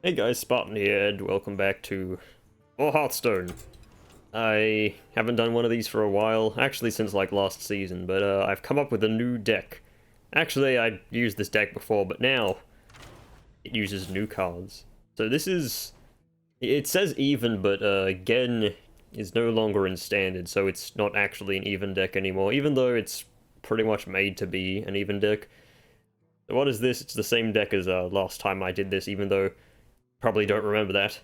Hey guys, Spartan here, and welcome back to more Hearthstone. I haven't done one of these for a while, actually since like last season, but I've come up with a new deck. Actually, I used this deck before, but now it uses new cards. So this is... it says even, but Gen is no longer in standard, so it's not actually an even deck anymore, even though it's pretty much made to be an even deck. So what is this? It's the same deck as last time I did this, even though probably don't remember that.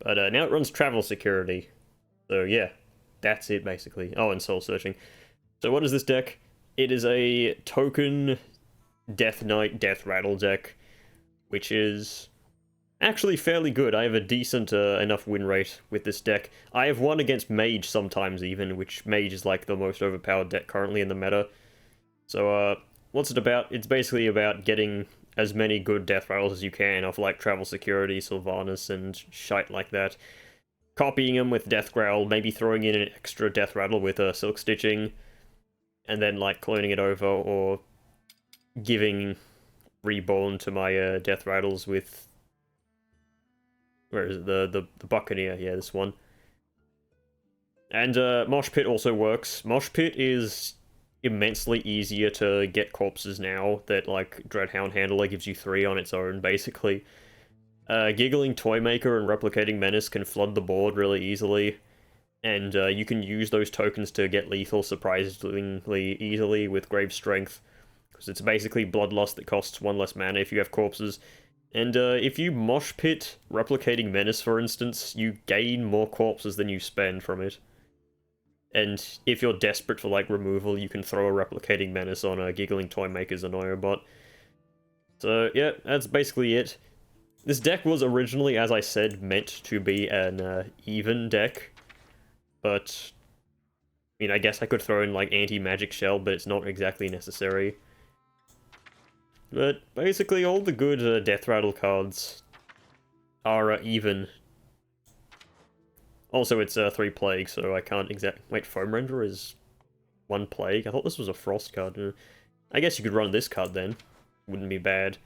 But now it runs travel security. So yeah, that's it basically. Oh, and soul searching. So what is this deck? It is a token Deathknight Deathrattle deck, which is actually fairly good. I have a decent enough win rate with this deck. I have won against Mage sometimes even, which Mage is like the most overpowered deck currently in the meta. So what's it about? It's basically about getting as many good death rattles as you can off like Travel Security, Sylvanas, and shite like that. Copying them with Death Growl, maybe throwing in an extra death rattle with a Silk Stitching, and then like cloning it over, or giving Reborn to my death rattles with... where is it? The Buccaneer, yeah, this one. And Mosh Pit also works. Mosh Pit is immensely easier to get corpses now that like Dreadhound Handler gives you 3 on its own, basically. Giggling Toymaker and Replicating Menace can flood the board really easily, and you can use those tokens to get lethal surprisingly easily with Grave Strength, because it's basically Bloodlust that costs 1 less mana if you have corpses. And if you Mosh Pit Replicating Menace, for instance, you gain more corpses than you spend from it. And if you're desperate for like removal, you can throw a Replicating Menace on a Giggling Toymaker's Annoyobot. So yeah, that's basically it. This deck was originally, as I said, meant to be an even deck, but I mean, I guess I could throw in like Anti-Magic Shell, but it's not exactly necessary. But basically, all the good Death Rattle cards are even. Also, it's 3 Plague, so I can't wait, Foam Render is 1 Plague? I thought this was a Frost card. I guess you could run this card then. Wouldn't be bad.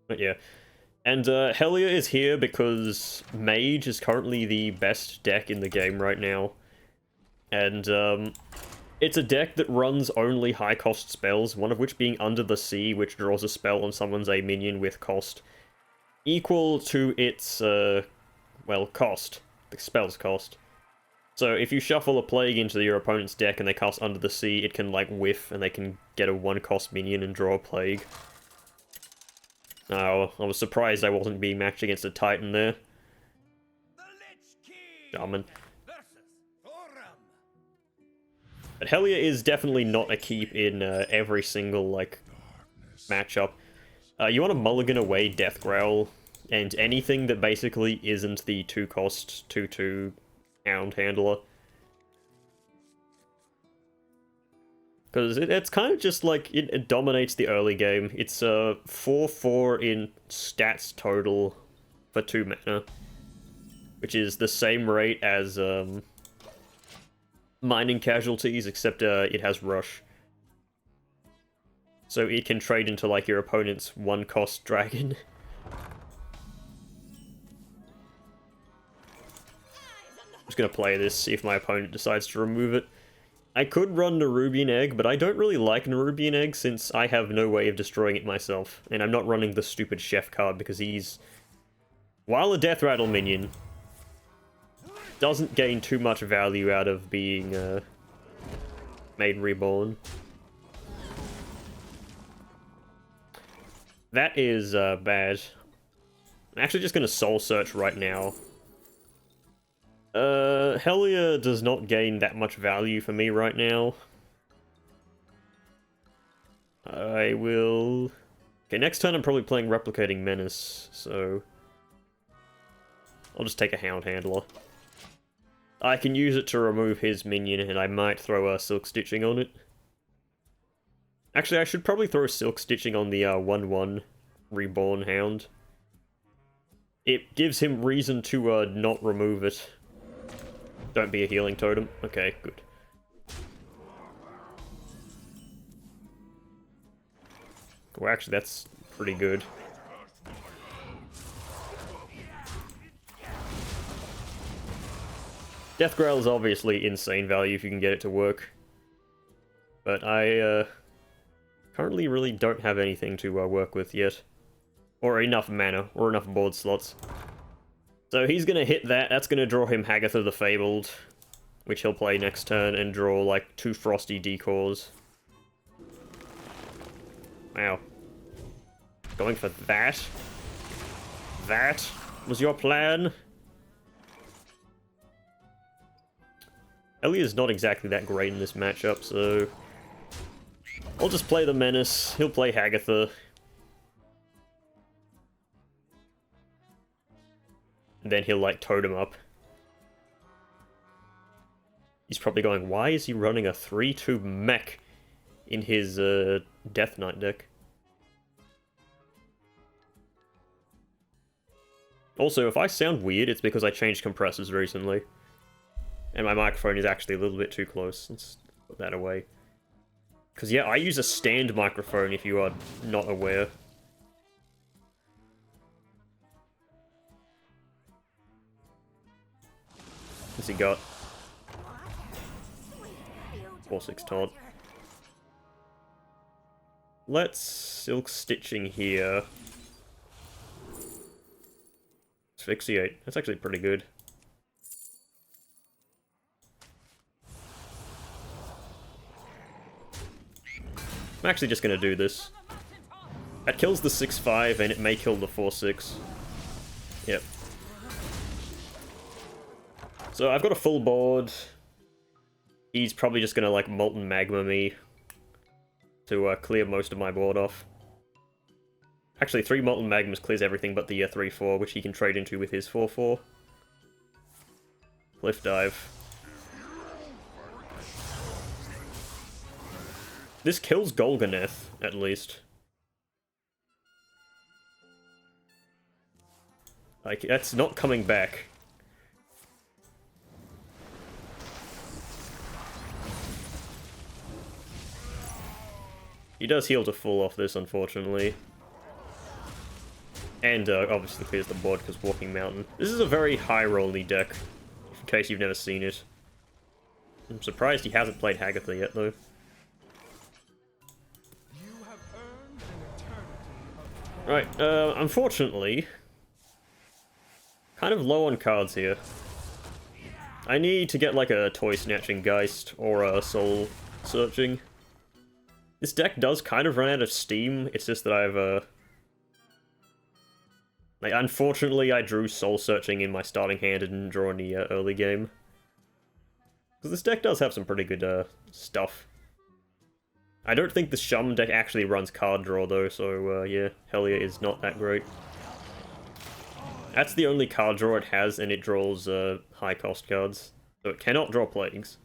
But yeah. And Hellier is here because Mage is currently the best deck in the game right now. And it's a deck that runs only high-cost spells, one of which being Under the Sea, which draws a spell on someone's a minion with cost equal to its... well, cost. The spell's cost. So if you shuffle a Plague into your opponent's deck and they cast Under the Sea, it can, like, whiff, and they can get a 1-cost minion and draw a Plague. Oh, I was surprised I wasn't being matched against a Titan there. Shaman. But Hellier is definitely not a keep in every single, like, matchup. You want to mulligan away Death Growl and anything that basically isn't the 2-cost 2/2 Hound Handler. Because it's kind of just like, it dominates the early game. It's 4/4 in stats total for 2 mana, which is the same rate as Mining Casualties, except it has Rush. So it can trade into like your opponent's 1-cost dragon. I'm just gonna play this, see if my opponent decides to remove it. I could run Nerubian Egg, but I don't really like Nerubian Egg since I have no way of destroying it myself. And I'm not running the stupid Chef card because he's... while a Death Rattle minion, doesn't gain too much value out of being made reborn. That is bad. I'm actually just gonna Soul Search right now. Hellier does not gain that much value for me right now. I will... okay, next turn I'm probably playing Replicating Menace, so... I'll just take a Hound Handler. I can use it to remove his minion, and I might throw a Silk Stitching on it. Actually, I should probably throw Silk Stitching on the 1/1 Reborn Hound. It gives him reason to not remove it. Don't be a healing totem. Okay, good. Well, actually, that's pretty good. Deathrattle is obviously insane value if you can get it to work. But I currently really don't have anything to work with yet. Or enough mana, or enough board slots. So he's gonna hit that, that's gonna draw him Hagatha the Fabled, which he'll play next turn, and draw like 2 Frosty Decors. Wow. Going for that? That was your plan? Elia's not exactly that great in this matchup, so I'll just play the Menace, he'll play Hagatha. And then he'll, like, totem up. He's probably going, why is he running a 3-2 mech in his Deathknight deck? Also, if I sound weird, it's because I changed compressors recently. And my microphone is actually a little bit too close. Let's put that away. Because, yeah, I use a stand microphone if you are not aware. What's he got? 4-6 taunt. Let's Silk Stitching here. Asphyxiate. That's actually pretty good. I'm actually just gonna do this. That kills the 6-5 and it may kill the 4-6. Yep. So I've got a full board. He's probably just gonna, like, Molten Magma me to clear most of my board off. Actually, 3 Molten Magmas clears everything but the 3-4, which he can trade into with his 4-4. Cliff Dive. This kills Golganeth, at least. Like, that's not coming back. He does heal to full off this, unfortunately. And obviously clears the board because Walking Mountain. This is a very high-rolly deck, in case you've never seen it. I'm surprised he hasn't played Hagatha yet, though. Right, unfortunately, kind of low on cards here. I need to get like a Toy Snatching Geist or a Soul Searching. This deck does kind of run out of steam, it's just that I've, like, unfortunately I drew Soul Searching in my starting hand and didn't draw any early game. Because this deck does have some pretty good, stuff. I don't think the Shum deck actually runs card draw though, so yeah, Hellier is not that great. That's the only card draw it has, and it draws high cost cards. So it cannot draw Plagues.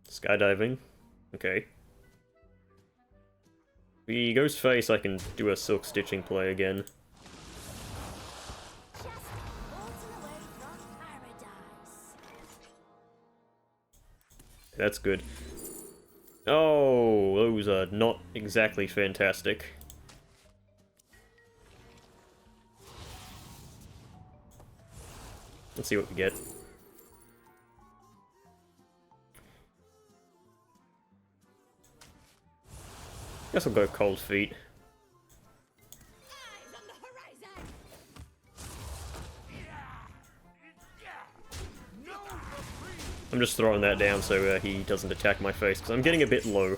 Skydiving. Okay. If he goes face, I can do a Silk Stitching play again. That's good. Oh, those are not exactly fantastic. Let's see what we get. Guess I'll go Cold Feet. I'm just throwing that down so he doesn't attack my face, because I'm getting a bit low.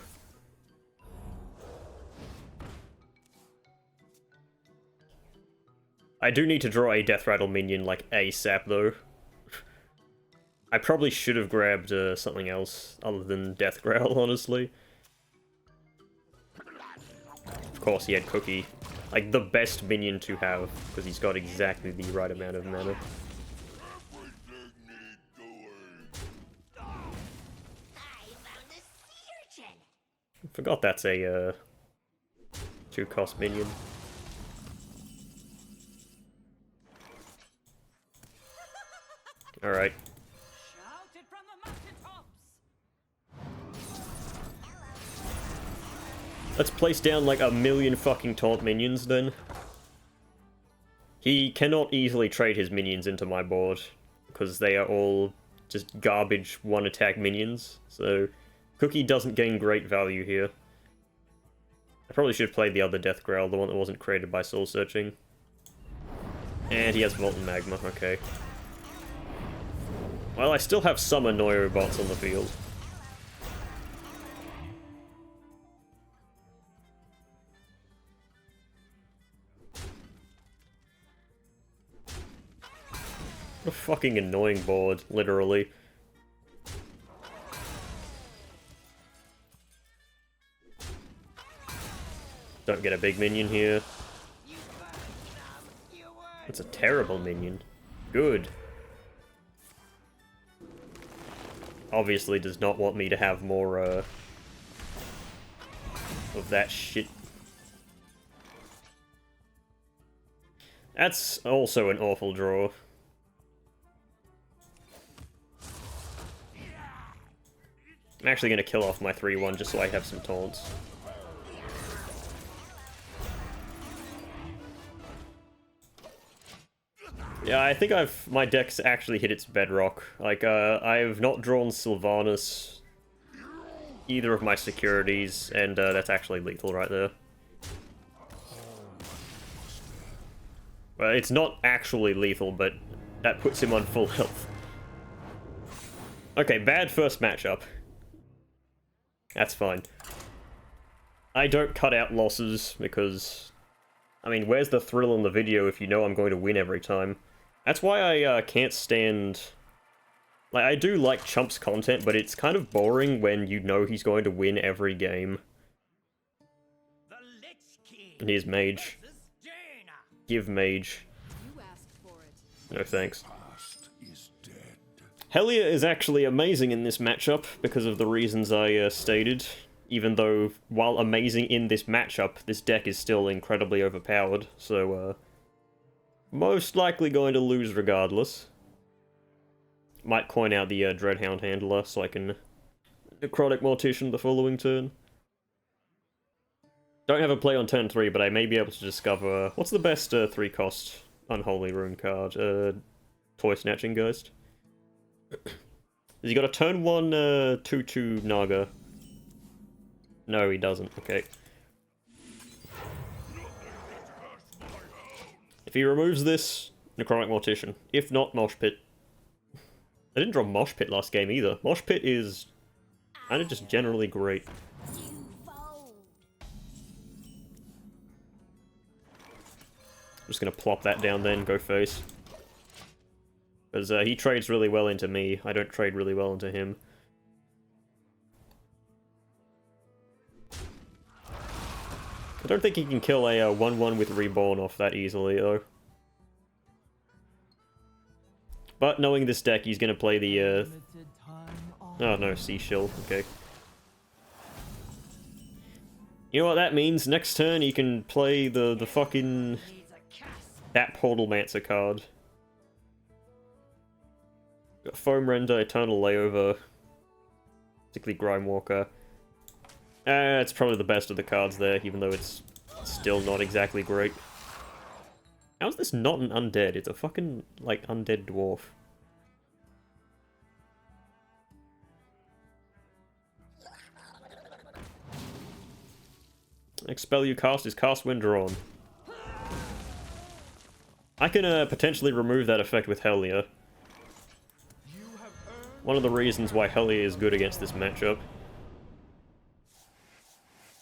I do need to draw a Deathrattle minion, like, ASAP, though. I probably should have grabbed something else other than Deathrattle, honestly. Of course, he had Cookie. Like, the best minion to have, because he's got exactly the right amount of mana. Forgot that's a 2-cost minion. Alright. Let's place down like a million fucking taunt minions then. He cannot easily trade his minions into my board, because they are all just garbage one-attack minions, so Cookie doesn't gain great value here. I probably should have played the other Deathrattle, the one that wasn't created by soul searching. And he has Molten Magma, okay. Well, I still have some Annoyo bots on the field. A fucking annoying board, literally. Don't get a big minion here. It's a terrible minion. Good. Obviously does not want me to have more, of that shit. That's also an awful draw. I'm actually going to kill off my 3-1 just so I have some taunts. Yeah, I think my deck's actually hit its bedrock. Like, I've not drawn Sylvanas, either of my securities, and that's actually lethal right there. Well, it's not actually lethal, but that puts him on full health. Okay, bad first matchup. That's fine. I don't cut out losses, because... I mean, where's the thrill in the video if you know I'm going to win every time? That's why I can't stand... Like, I do like Chump's content, but it's kind of boring when you know he's going to win every game. And here's Mage. Give Mage. No thanks. Helia is actually amazing in this matchup because of the reasons I stated. Even though, while amazing in this matchup, this deck is still incredibly overpowered, so, most likely going to lose regardless. Might coin out the Dreadhound Handler so I can Necrotic Mortician the following turn. Don't have a play on turn 3, but I may be able to discover... What's the best 3-cost Unholy Rune card? Toy Snatching Ghost? Has he got a turn 1 2-2 Naga? No, he doesn't. Okay. If he removes this, Necrotic Mortician. If not, Mosh Pit. I didn't draw Mosh Pit last game either. Mosh Pit is kind of just generally great. I'm just gonna plop that down then, go face. Because he trades really well into me. I don't trade really well into him. I don't think he can kill a 1-1 with Reborn off that easily, though. But knowing this deck, he's gonna play the, Oh no, Seashell, okay. You know what that means? Next turn he can play the fucking... that Portalmancer card. Got Foam Render, Eternal Layover, particularly Grimewalker. It's probably the best of the cards there, even though it's still not exactly great. How is this not an undead? It's a fucking, like, undead dwarf. Next spell you cast is Cast when drawn. I can potentially remove that effect with Helia. One of the reasons why Helia is good against this matchup.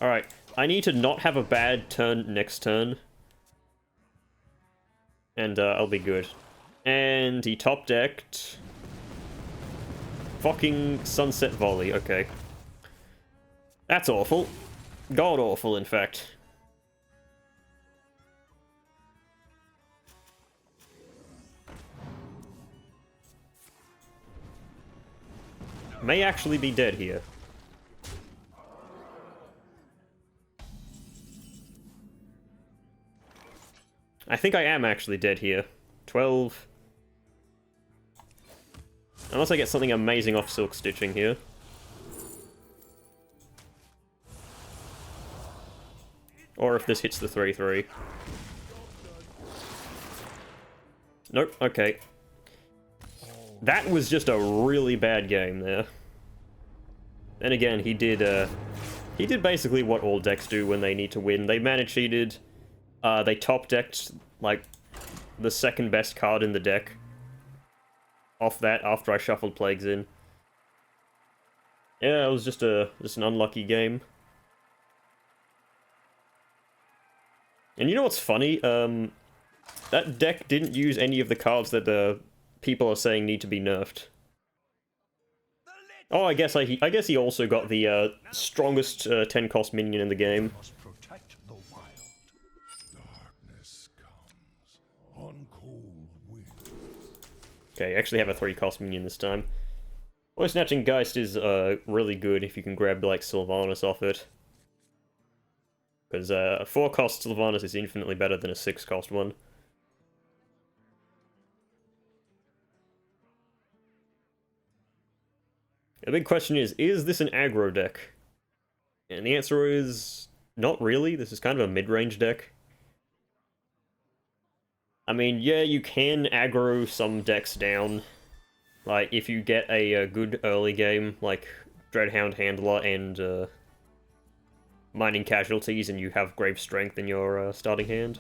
Alright, I need to not have a bad turn next turn. And I'll be good. And he top decked... fucking Sunset Volley, okay. That's awful. God awful, in fact. May actually be dead here. I think I am actually dead here. 12. Unless I get something amazing off Silk Stitching here. Or if this hits the 3-3. Nope, okay. That was just a really bad game there. And again, he did basically what all decks do when they need to win. They mana cheated, they top-decked, like, the second best card in the deck off that after I shuffled Plagues in. Yeah, it was just an unlucky game. And you know what's funny? That deck didn't use any of the cards that the people are saying need to be nerfed. Oh, I guess he also got the strongest 10-cost minion in the game. Okay, I actually have a 3-cost minion this time. Voice Snatching Geist is really good if you can grab like Sylvanas off it. Because a 4-cost Sylvanas is infinitely better than a 6-cost one. The big question is this an aggro deck? And the answer is not really. This is kind of a mid-range deck. I mean, yeah, you can aggro some decks down. Like, if you get a good early game, like Dreadhound Handler and Mining Casualties, and you have Grave Strength in your starting hand.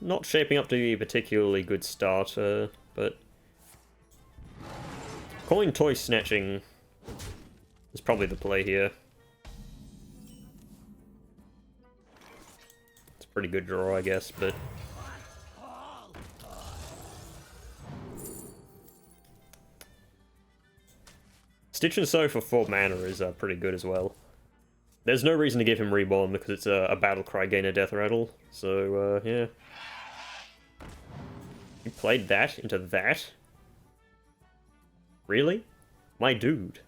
Not shaping up to be a particularly good start, but Coin Toy Snatching is probably the play here. It's a pretty good draw, I guess, but... Stitch and Sew for 4 mana is pretty good as well. There's no reason to give him Reborn because it's a Battlecry gainer Deathrattle, so yeah. You played that into that? Really? My dude.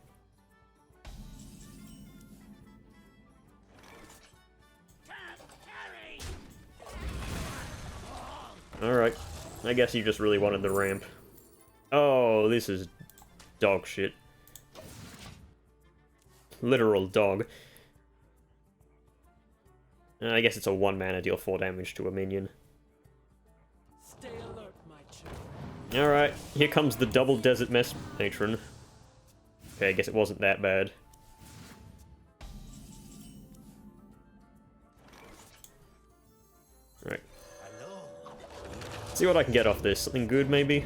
Alright. I guess you just really wanted the ramp. Oh, this is dog shit. Literal dog. I guess it's a 1 mana, deal 4 damage to a minion. Stay alert, my child. Alright, here comes the double Desert Mess Matron. Okay, I guess it wasn't that bad. Right. See what I can get off this. Something good, maybe?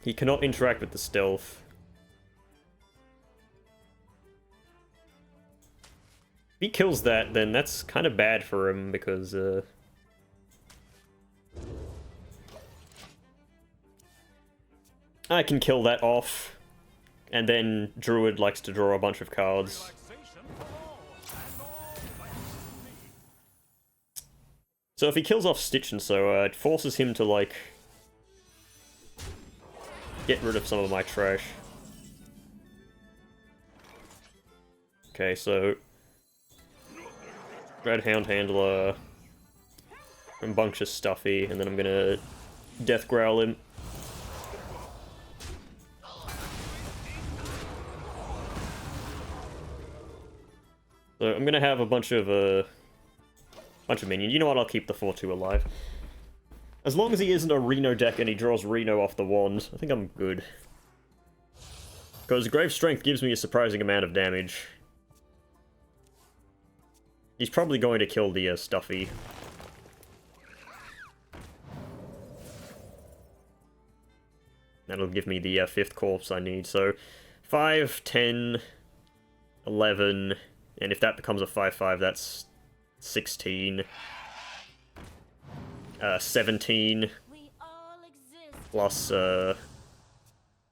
He cannot interact with the stealth. If he kills that, then that's kind of bad for him, because, I can kill that off, and then Druid likes to draw a bunch of cards. So if he kills off Stitch and Sew, it forces him to, like, get rid of some of my trash. Okay, so... Dreadhound Handler... Rambunctious Stuffy, and then I'm gonna Death Growl him. So I'm gonna have a bunch of minions. You know what, I'll keep the 4-2 alive. As long as he isn't a Reno deck and he draws Reno off the wand, I think I'm good. Because Grave Strength gives me a surprising amount of damage. He's probably going to kill the Stuffy. That'll give me the 5th corpse I need, so 5, 10, 11, and if that becomes a 5-5, that's 16. 17. Plus, oh,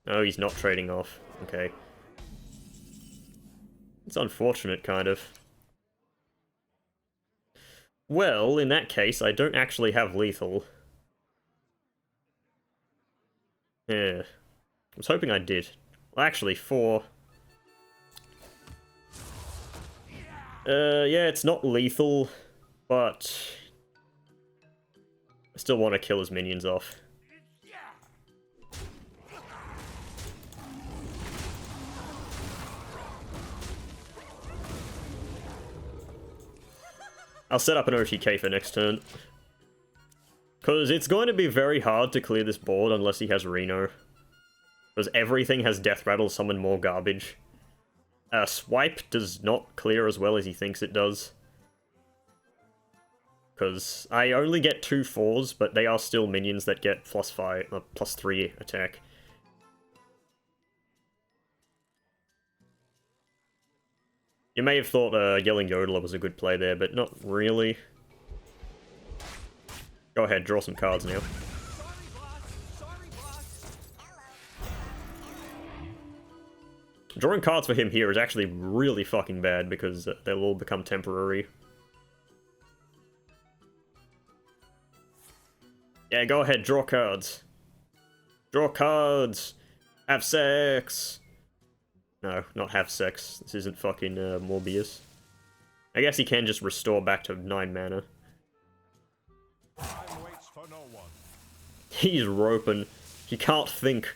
he's not trading off. Okay. It's unfortunate, kind of. Well, in that case, I don't actually have lethal. Yeah. I was hoping I did. Well, actually, 4. Yeah, it's not lethal, but... I still want to kill his minions off. I'll set up an OTK for next turn. Because it's going to be very hard to clear this board unless he has Reno. Because everything has Deathrattle, summon more garbage. Swipe does not clear as well as he thinks it does. Because I only get 2 4s, but they are still minions that get +3 attack. You may have thought Yelling Yodeler was a good play there, but not really. Go ahead, draw some cards now. Drawing cards for him here is actually really fucking bad because they'll all become temporary. Yeah, go ahead, draw cards. Draw cards! Have sex! No, not have sex. This isn't fucking Morbius. I guess he can just restore back to 9 mana. Time waits for no one. He's roping. He can't think.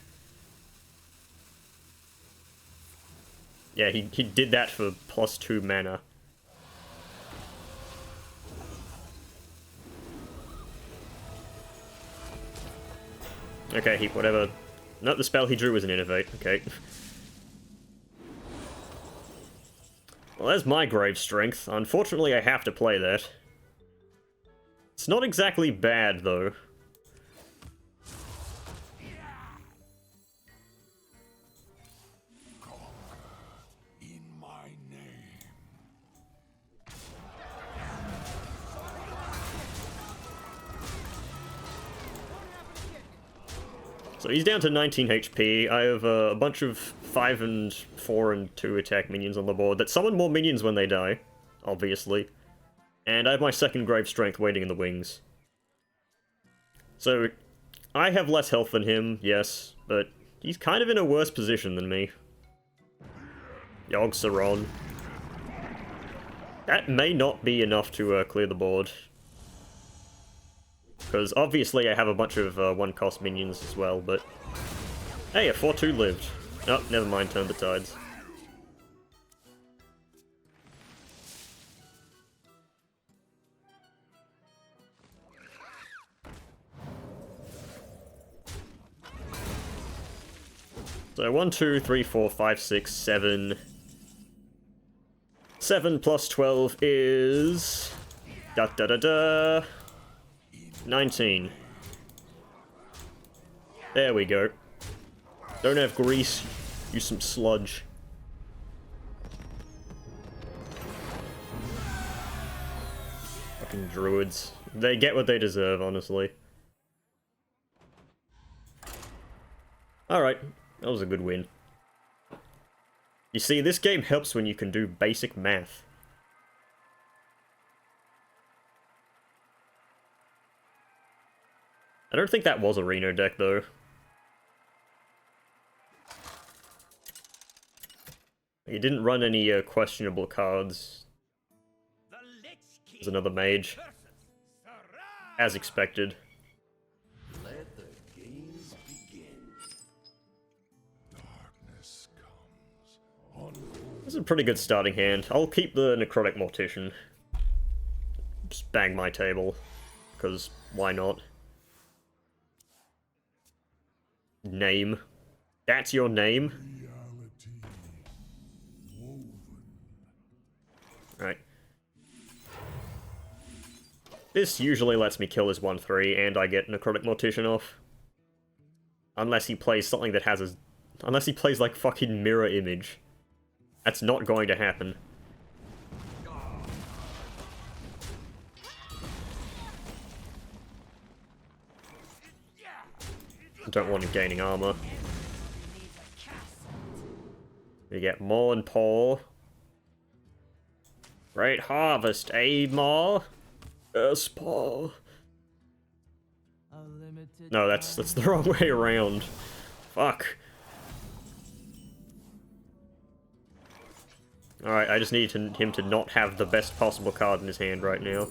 Yeah, he did that for +2 mana. Okay, whatever. No, the spell he drew was an Innovate. Okay. Well, there's my Grave Strength. Unfortunately, I have to play that. It's not exactly bad, though. In my name. So he's down to 19 HP. I have a bunch of 5 and 4 and 2 attack minions on the board that summon more minions when they die, obviously. And I have my second Grave Strength waiting in the wings. So, I have less health than him, yes, but he's kind of in a worse position than me. Yogg-Saron. That may not be enough to clear the board. Because obviously I have a bunch of 1-cost minions as well, but... Hey, a 4-2 lived. Oh, never mind, turn the tides. So 1, 2, 3, 4, 5, 6, 7... 7 plus 12 is... Da-da-da-da... 19. There we go. Don't have grease, use some sludge. Fucking druids. They get what they deserve, honestly. Alright, that was a good win. You see, this game helps when you can do basic math. I don't think that was a Reno deck, though. He didn't run any questionable cards. There's another mage. As expected. Let the games begin. Darkness comes. This is a pretty good starting hand. I'll keep the Necrotic Mortician. Just bang my table. Because why not? Name. That's your name? Reality woven. Right. This usually lets me kill his 1-3, and I get Necrotic Mortician off. Unless he plays something that has a... Unless he plays, like, fucking Mirror Image. That's not going to happen. Don't want him gaining armor. We get Morn Paw. Great Harvest, eh, Maw? Yes, Paw. No, that's the wrong way around. Fuck. Alright, I just need him to not have the best possible card in his hand right now.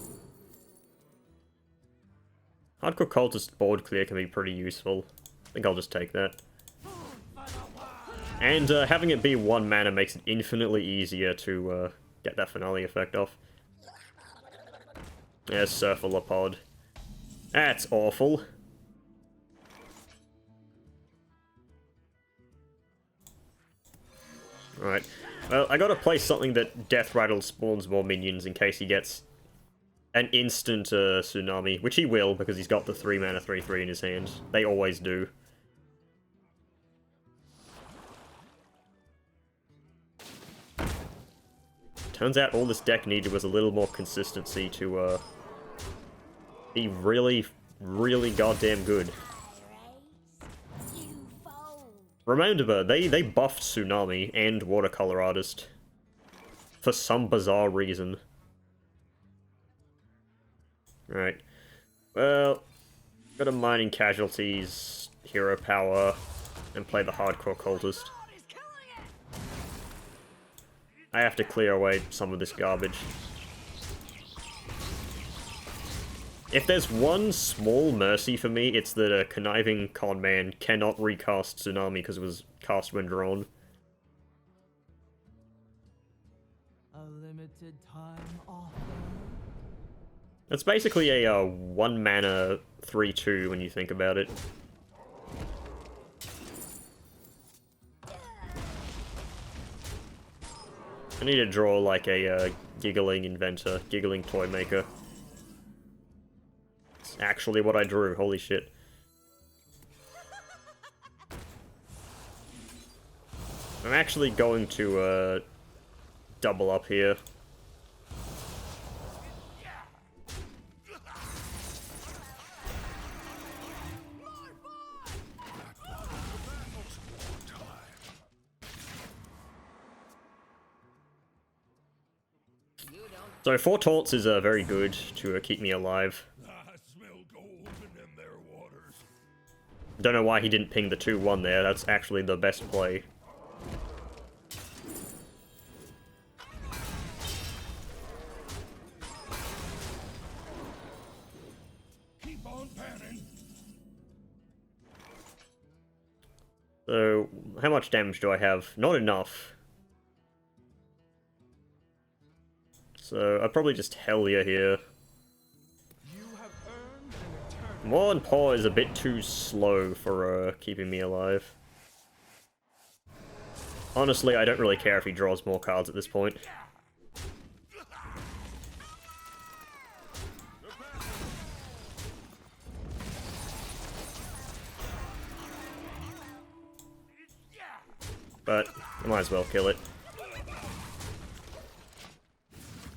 Hardcore Cultist board clear can be pretty useful. I think I'll just take that. And having it be 1 mana makes it infinitely easier to get that finale effect off. Yeah, Surfalopod. That's awful. Right. Well, I gotta play something that Deathrattle spawns more minions in case he gets an instant tsunami, which he will because he's got the 3 mana 3/3 in his hand. They always do. Turns out all this deck needed was a little more consistency to be really, really goddamn good. Remember, they buffed Tsunami and Watercolor Artist. For some bizarre reason. Right. Well, go to Mining Casualties, Hero Power, and play the Hardcore Cultist. I have to clear away some of this garbage. If there's one small mercy for me, it's that a conniving conman cannot recast Tsunami because it was cast when drawn. A limited time offer. It's basically a 1 mana 3/2 when you think about it. I need to draw like a giggling inventor, giggling toy maker. It's actually what I drew, holy shit. I'm actually going to double up here. So 4 taunts is very good to keep me alive. I smell gold in them there waters. Don't know why he didn't ping the 2/1 there, that's actually the best play. Keep on panning. So, how much damage do I have? Not enough. So, I'll probably just Hellier here. You have earned an eternal. Morn Paw is a bit too slow for keeping me alive. Honestly, I don't really care if he draws more cards at this point. But I might as well kill it.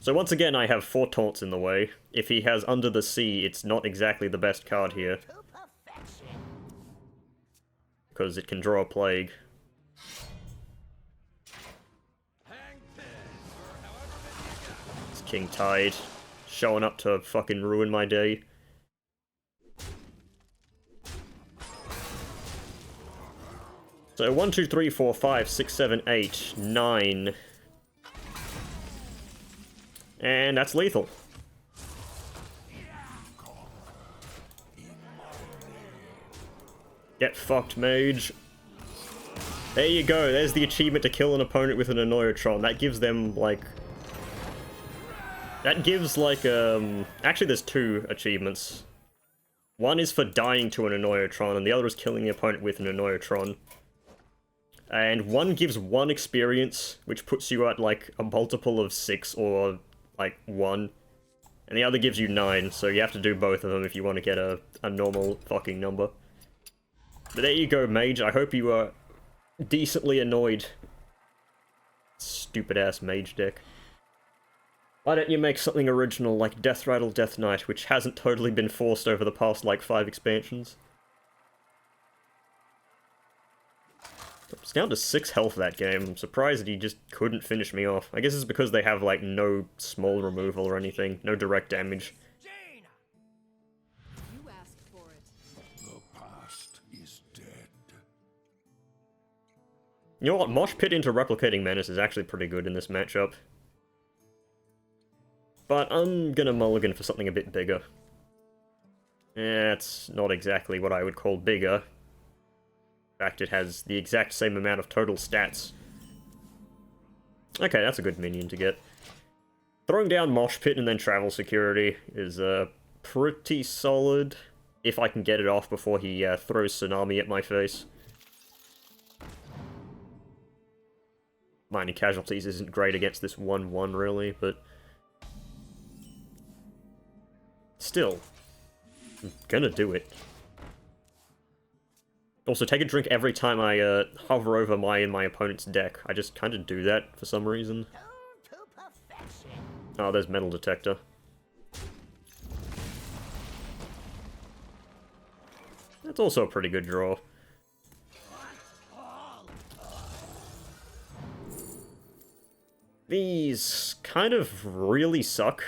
So once again, I have 4 taunts in the way. If he has Under the Sea, it's not exactly the best card here. Because it can draw a Plague. It's King Tide, showing up to fucking ruin my day. So 1, 2, 3, 4, 5, 6, 7, 8, 9. And that's lethal. Get fucked, mage. There you go, there's the achievement to kill an opponent with an Annoyotron. That gives them, like... That gives, like, Actually, there's 2 achievements. One is for dying to an Annoyotron, and the other is killing the opponent with an Annoyotron. And one gives 1 experience, which puts you at, like, a multiple of 6 or... like 1, and the other gives you 9, so you have to do both of them if you want to get a normal fucking number. But there you go, mage. I hope you are decently annoyed. Stupid ass mage deck. Why don't you make something original like Deathrattle Deathknight, which hasn't totally been forced over the past like 5 expansions? It's down to 6 health that game. I'm surprised that he just couldn't finish me off. I guess it's because they have, like, no small removal or anything. No direct damage. You asked for it. The past is dead. You know what? Mosh Pit into Replicating Menace is actually pretty good in this matchup. But I'm gonna mulligan for something a bit bigger. Yeah, it's not exactly what I would call bigger. In fact, it has the exact same amount of total stats. Okay, that's a good minion to get. Throwing down Mosh Pit and then Travel Security is pretty solid, if I can get it off before he throws Tsunami at my face. Mining Casualties isn't great against this 1-1 really, but still, I'm gonna do it. Also, take a drink every time I hover over my opponent's deck. I just kind of do that for some reason. Oh, there's Metal Detector. That's also a pretty good draw. These kind of really suck.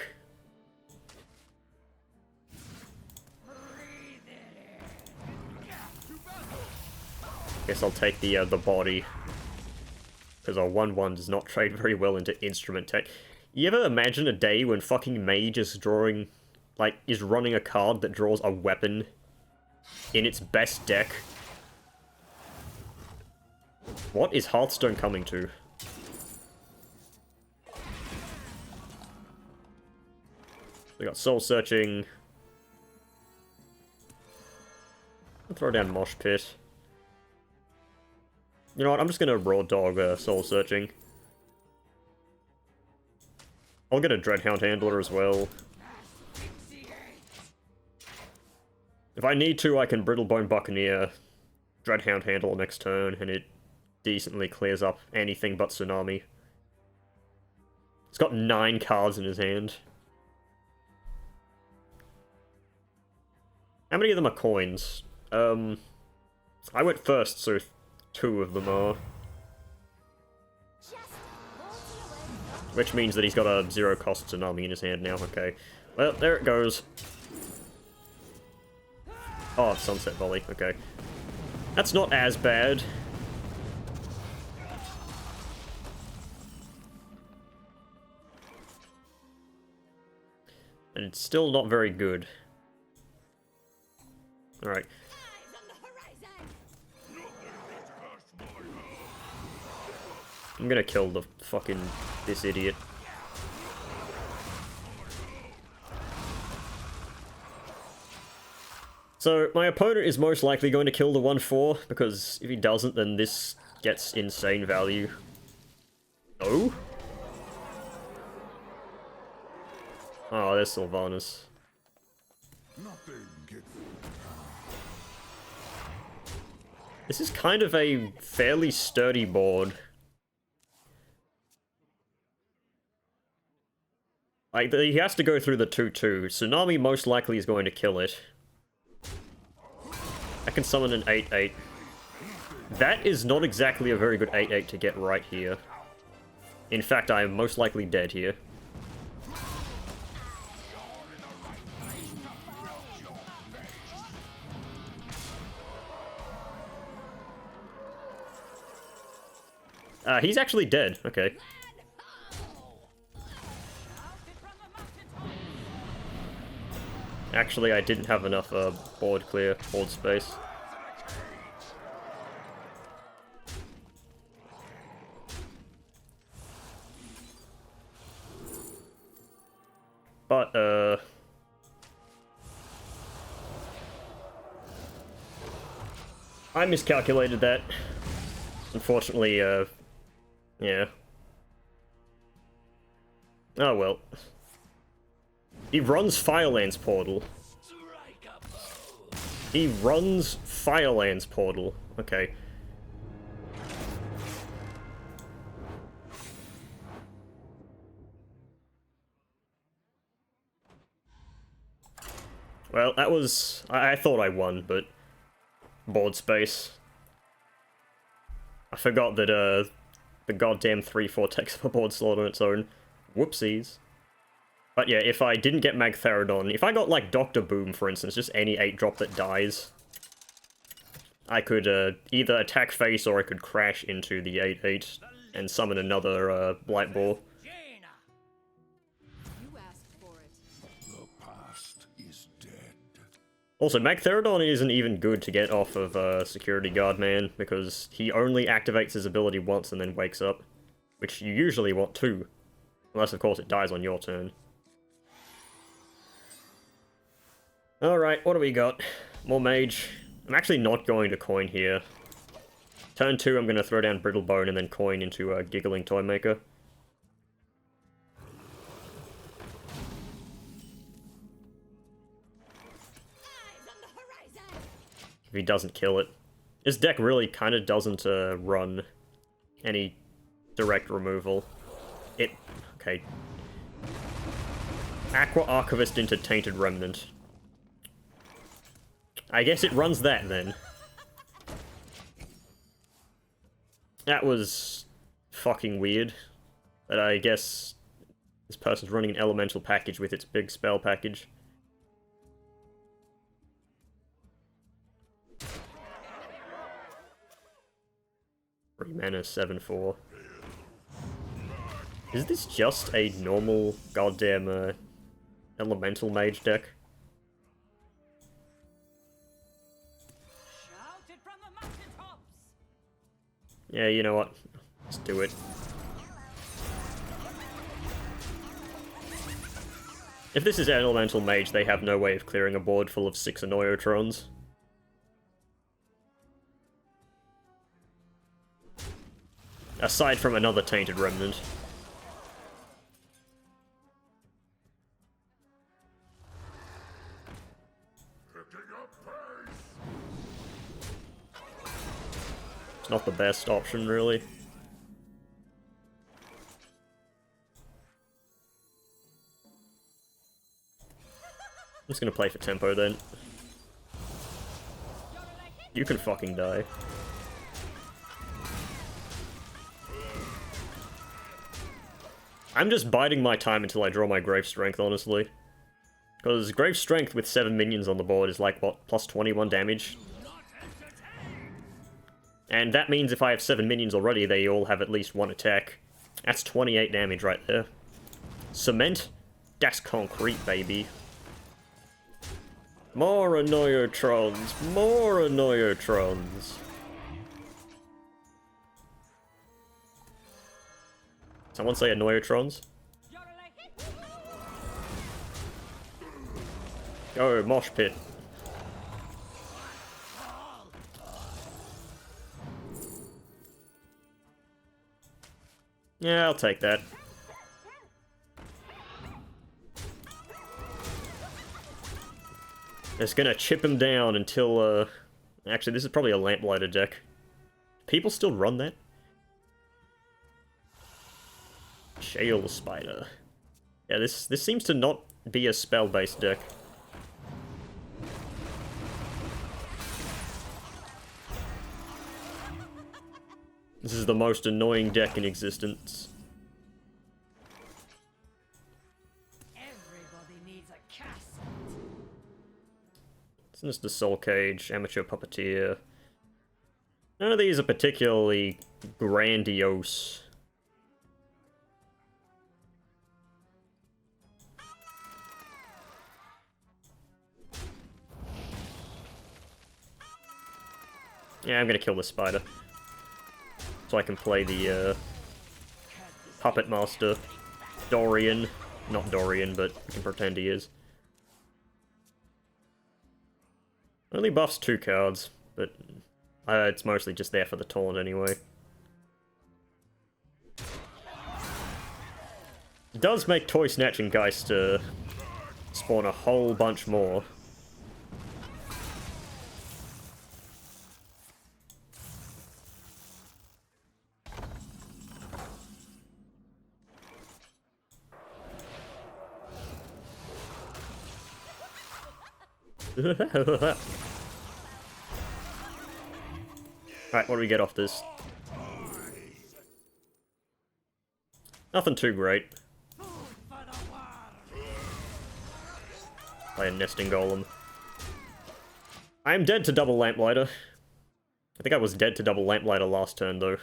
Guess I'll take the body, because our 1-1 does not trade very well into instrument tech. You ever imagine a day when fucking Mage is drawing, like, is running a card that draws a weapon in its best deck? What is Hearthstone coming to? We got Soul Searching. I'll throw down Mosh Pit. You know what, I'm just gonna Raw Dog Soul Searching. I'll get a Dreadhound Handler as well. If I need to, I can Brittlebone Buccaneer, Dreadhound Handler next turn, and it decently clears up anything but Tsunami. He's got 9 cards in his hand. How many of them are coins? I went first, so 2 of them are. Which means that he's got a 0-cost Tsunami in his hand now, okay. Well, there it goes. Oh, Sunset Volley, okay. That's not as bad. And it's still not very good. Alright. I'm gonna kill the fucking... this idiot. So, my opponent is most likely going to kill the 1-4, because if he doesn't, then this gets insane value. Oh? Oh, there's Sylvanas. This is kind of a fairly sturdy board. Like, he has to go through the 2-2. Tsunami most likely is going to kill it. I can summon an 8-8. That is not exactly a very good 8-8 to get right here. In fact, I am most likely dead here. He's actually dead. Okay. Actually, I didn't have enough board space. But, I miscalculated that. Unfortunately, yeah. Oh well. He runs Firelands Portal. He runs Firelands Portal. Okay. Well, that was... I thought I won, but... board space. I forgot that, the goddamn 3-4 takes up a board slot on its own. Whoopsies. But yeah, if I didn't get Magtheridon, if I got, like, Dr. Boom, for instance, just any 8-drop that dies, I could, either attack face or I could crash into the 8-8 and summon another, Blight Ball. You asked for it. The past is dead. Also, Magtheridon isn't even good to get off of, Security Guard Man, because he only activates his ability once and then wakes up, which you usually want 2. Unless, of course, it dies on your turn. Alright, what do we got? More mage. I'm actually not going to coin here. Turn 2, I'm going to throw down Brittlebone and then coin into a Giggling Toymaker. If he doesn't kill it. This deck really kind of doesn't run any direct removal. Okay. Aqua Archivist into Tainted Remnant. I guess it runs that, then. That was fucking weird. But I guess this person's running an elemental package with its big spell package. Three mana, 7/4. Is this just a normal goddamn elemental mage deck? Yeah, you know what? Let's do it. If this is an elemental mage, they have no way of clearing a board full of 6 Annoyotrons. Aside from another Tainted Remnant. It's not the best option, really. I'm just gonna play for tempo, then. You can fucking die. I'm just biding my time until I draw my Grave Strength, honestly. Because Grave Strength with 7 minions on the board is like, what, plus 21 damage? And that means if I have 7 minions already, they all have at least 1 attack. That's 28 damage right there. Cement? That's concrete, baby. More Annoyotrons! More Annoyotrons! Someone say Annoyotrons? Go, Mosh Pit. Yeah, I'll take that. Just gonna chip him down until, Actually, this is probably a Lamplighter deck. People still run that? Shale Spider. Yeah, this seems to not be a spell-based deck. This is the most annoying deck in existence. Everybody needs a cast. Sinister Soul Cage, Amateur Puppeteer. None of these are particularly grandiose. Yeah, I'm gonna kill this spider. So I can play the, Puppet Master. Dorian. Not Dorian, but I can pretend he is. Only buffs 2 cards, but it's mostly just there for the taunt anyway. It does make Toy Snatching Geist spawn a whole bunch more. Alright, what do we get off this? Nothing too great. Play a Nesting Golem. I am dead to double Lamplighter. I think I was dead to double Lamplighter last turn, though.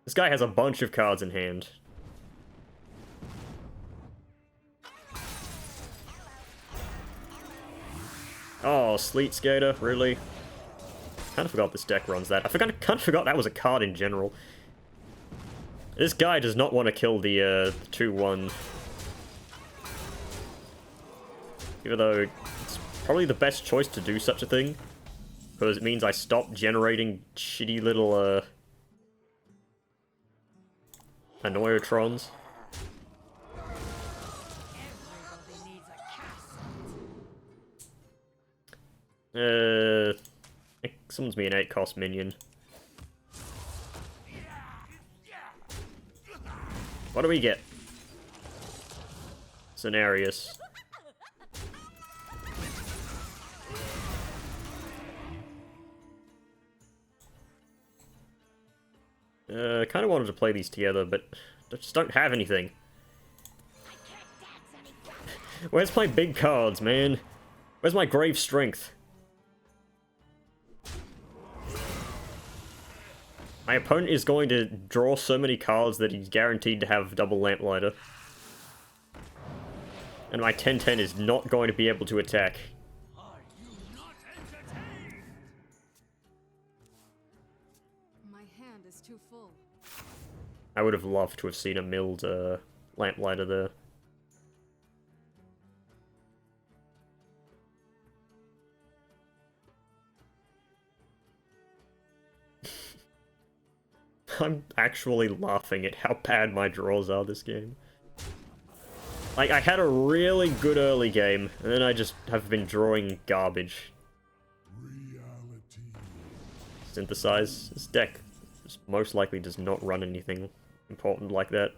This guy has a bunch of cards in hand. Oh, Sleet Skater, really? Kinda forgot this deck runs that. I kinda forgot that was a card in general. This guy does not want to kill the 2-1. Even though it's probably the best choice to do such a thing. Because it means I stop generating shitty little, Annoyotrons. Someone's me an 8-cost minion. What do we get? Scenarius. Kind of wanted to play these together, but I just don't have anything. Where's my big cards, man? Where's my Grave Strength? My opponent is going to draw so many cards that he's guaranteed to have double Lamplighter. And my 10-10 is not going to be able to attack. My hand is too full. I would have loved to have seen a milled Lamplighter there. I'm actually laughing at how bad my draws are this game. Like, I had a really good early game, and then I just have been drawing garbage. Reality. Synthesize. This deck just most likely does not run anything important like that.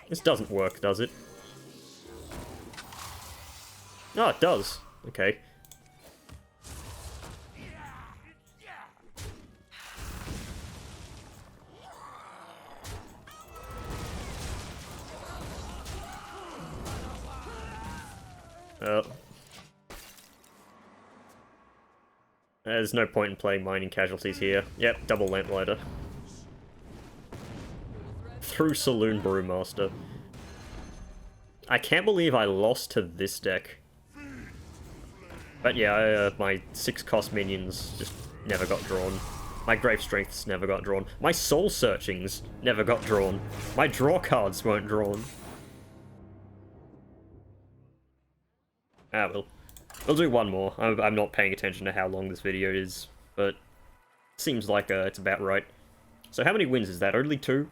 This doesn't work, does it? Oh, it does. Okay. There's no point in playing mining casualties here. Yep, double Lamplighter. Through Saloon Brewmaster. I can't believe I lost to this deck. But yeah, my 6-cost minions just never got drawn. My Grave Strengths never got drawn. My Soul Searchings never got drawn. My draw cards weren't drawn. Ah, well. We'll do one more. I'm not paying attention to how long this video is, but seems like it's about right. So how many wins is that? Only 2?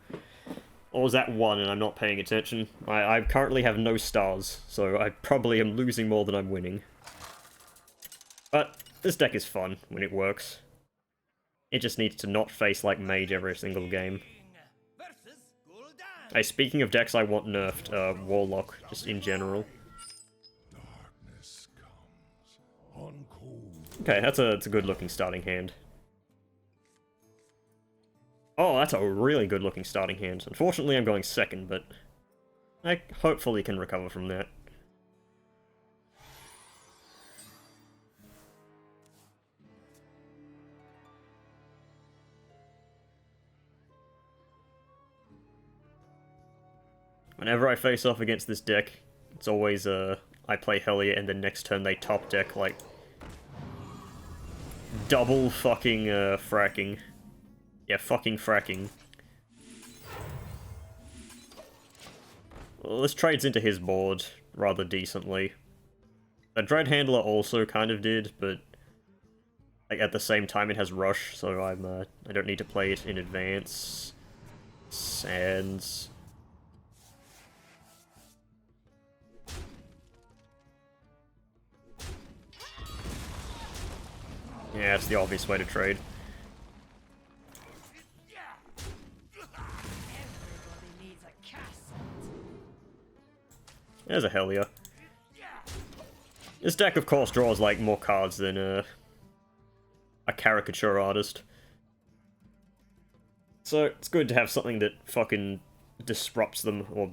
Or is that 1 and I'm not paying attention? I currently have no stars, so I probably am losing more than I'm winning. But this deck is fun when it works. It just needs to not face like Mage every single game. Hey, speaking of decks I want nerfed, Warlock, just in general. Okay, that's a good looking starting hand. Oh, that's a really good looking starting hand. Unfortunately, I'm going second, but I hopefully can recover from that. Whenever I face off against this deck, it's always, I play Hellier and then next turn they top deck, like, double fucking, fracking. Yeah, fucking fracking. Well, this trades into his board rather decently. The Dread Handler also kind of did, but like, at the same time it has Rush, so I don't need to play it in advance. Sands. Yeah, it's the obvious way to trade. There's a Hellier. This deck, of course, draws, like, more cards than, a caricature artist. So, it's good to have something that fucking disrupts them, or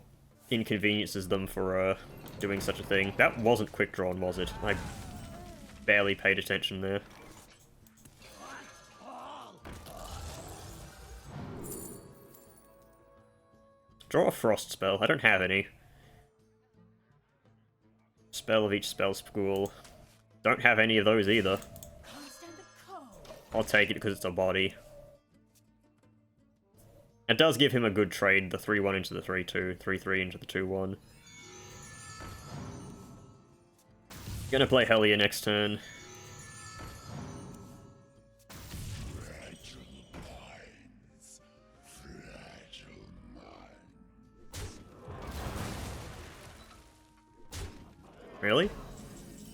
inconveniences them for, doing such a thing. That wasn't quick drawn, was it? I barely paid attention there. Draw a Frost spell. I don't have any. Spell of each spell school. Don't have any of those either. I'll take it because it's a body. It does give him a good trade, the 3-1 into the 3-2, 3-3 into the 2-1. Gonna play Hellier next turn. Really?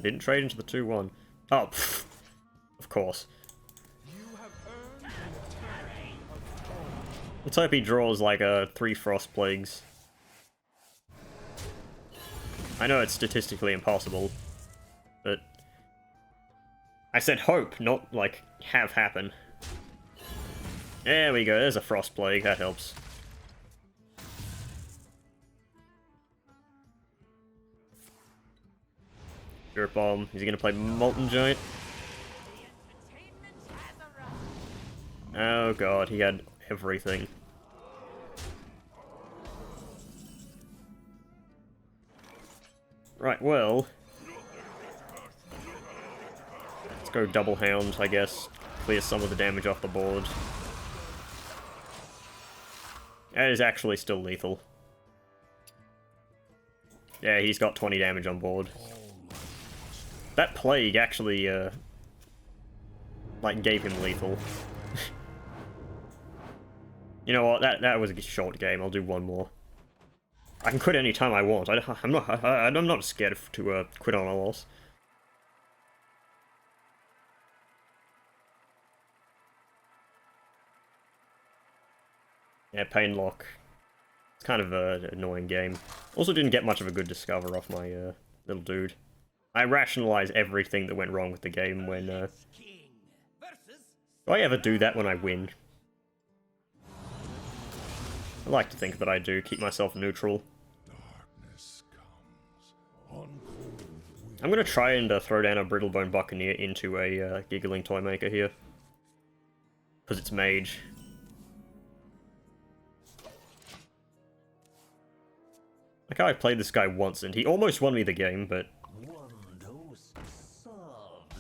Didn't trade into the 2-1. Oh, pfft. Of course. You have earned an eternity of thorns. Let's hope he draws like 3 Frost Plagues. I know it's statistically impossible, but I said hope, not like have happen. There we go, there's a Frost Plague, that helps. Spirit Bomb, is he gonna play Molten Giant? Oh god, he had everything. Right, well... let's go Double Hound, I guess. Clear some of the damage off the board. That is actually still lethal. Yeah, he's got 20 damage on board. That Plague actually, like, gave him lethal. You know what, that was a short game, I'll do one more. I can quit any time I want, I'm not scared to quit on a loss. Yeah, Pain Lock. It's kind of an annoying game. Also didn't get much of a good discover off my little dude. I rationalize everything that went wrong with the game when... do I ever do that when I win? I like to think that I do, keep myself neutral. I'm gonna try and throw down a Brittlebone Buccaneer into a Giggling Toymaker here. Because it's mage. Like how I played this guy once and he almost won me the game, but...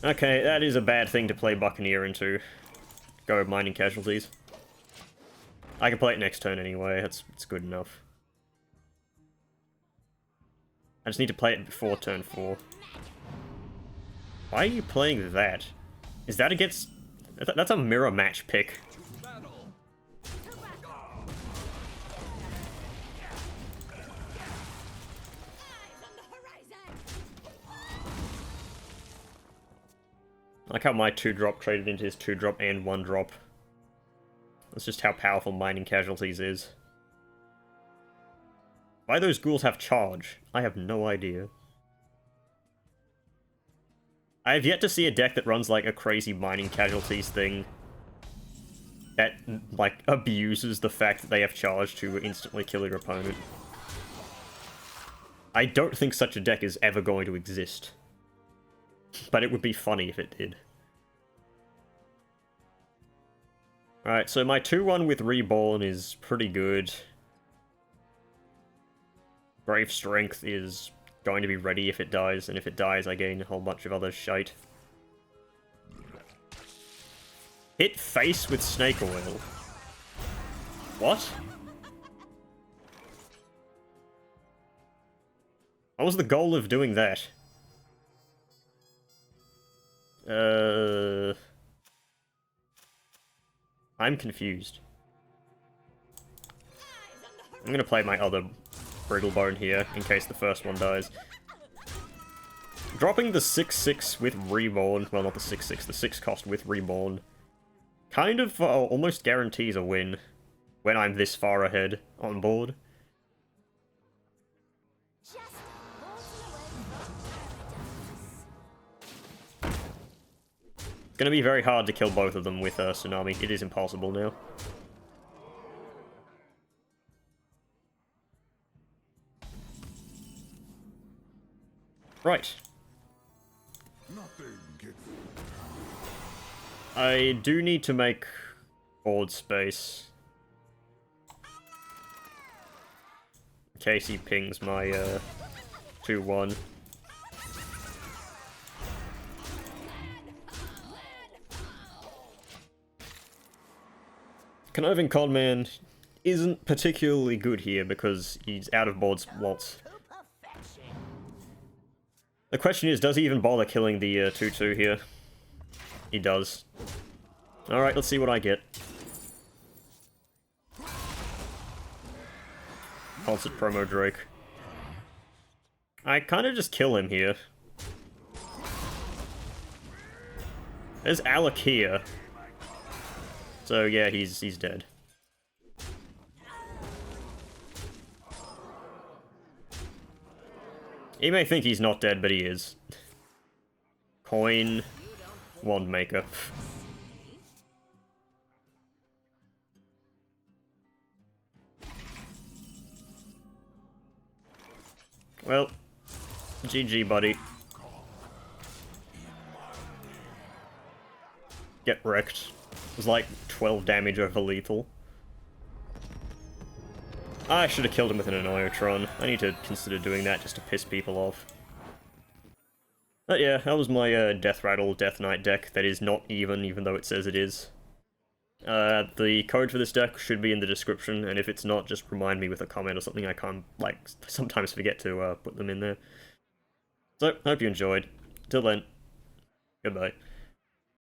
okay, that is a bad thing to play Buccaneer into. Go Mining Casualties. I can play it next turn anyway, it's good enough. I just need to play it before turn 4. Why are you playing that? Is that against... that's a mirror match pick. I like how my 2-drop traded into his 2-drop and 1-drop. That's just how powerful Mining Casualties is. Why those ghouls have charge? I have no idea. I have yet to see a deck that runs like a crazy Mining Casualties thing that, like, abuses the fact that they have charge to instantly kill your opponent. I don't think such a deck is ever going to exist. But it would be funny if it did. Alright, so my 2-1 with Reborn is pretty good. Brave Strength is going to be ready if it dies, and if it dies I gain a whole bunch of other shite. Hit face with Snake Oil. What? What was the goal of doing that? I'm confused. I'm gonna play my other Brittlebone here, in case the first one dies. Dropping the 6-6 with Reborn, well not the 6-6, the 6 cost with Reborn, kind of almost guarantees a win when I'm this far ahead on board. It's gonna be very hard to kill both of them with Tsunami. It is impossible now. Right. I do need to make board space. In case he pings my 2-1. Conniving Conman isn't particularly good here because he's out of board lots. The question is, does he even bother killing the 2-2 here? He does. Alright, let's see what I get. Concert promo Drake. I kind of just kill him here. There's Alec here. So yeah, he's dead. He may think he's not dead, but he is. Coin. Wand maker. Well, GG, buddy. Get wrecked. It was like 12 damage over lethal. I should have killed him with an Anniotron. I need to consider doing that just to piss people off. But yeah, that was my Deathrattle Deathknight deck that is not even though it says it is. The code for this deck should be in the description, and if it's not, just remind me with a comment or something. I can't, like, sometimes forget to put them in there. So, hope you enjoyed. Till then, goodbye.